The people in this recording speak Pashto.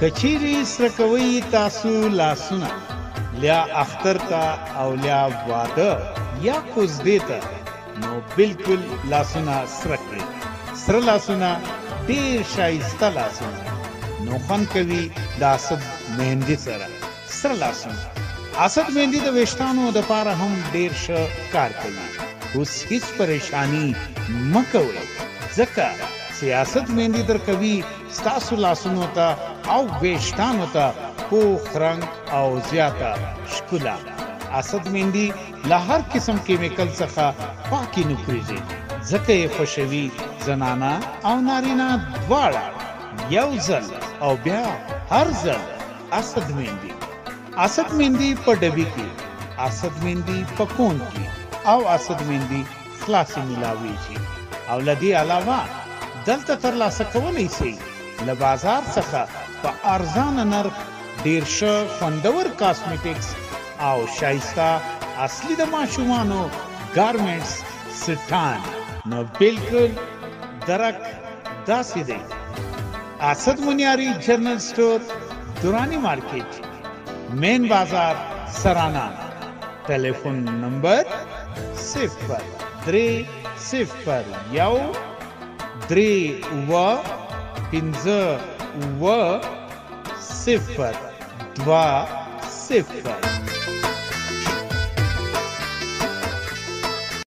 کچيري سره کوي تاسو لاسونه لیا اختر تا او لیا واده یا کوزدې ته نو بالکل لاسونه سره کړئ. سره لاسونه ډېر ښایسته لاسونه نو خوند کوي د اسد مهندي سره. سره لاسونه اسد مهندي د ویښتانو دپاره هم ډېر ښه کار کوي. اوس هیڅ پریشانی مه کوئ ځکه سیاست مهندي درکوي ستاسو لاسونو ته او ویښتانو ته پوخ رنګ او زیاته ښکلا. اسد مهندي له هر قسم کیمیکل څخه پاکي نه پرېږدي ځکه یې خوښوي زنانه او نارینه دواړه. یو ځل او بیا هر ځل اسد مهندي. اسد مهندي په ډبي کې، اسد مهندي په کون کې او اسد مهندي خلاصې ملاویږي. او له دې علاوه دلته ترلاسه کولی شئ له بازار څخه په ارزانه نرخ ډېر ښه خوندور کاسمیټکس او ښایسته اصلي د ماشومانو ګارمنټس سټان. نو بالکل درک داسې دی. اسد منیاری جنرل سٹور، دورانی مارکیٹ، مین بازار، سرانا. Telephone number 03013 020.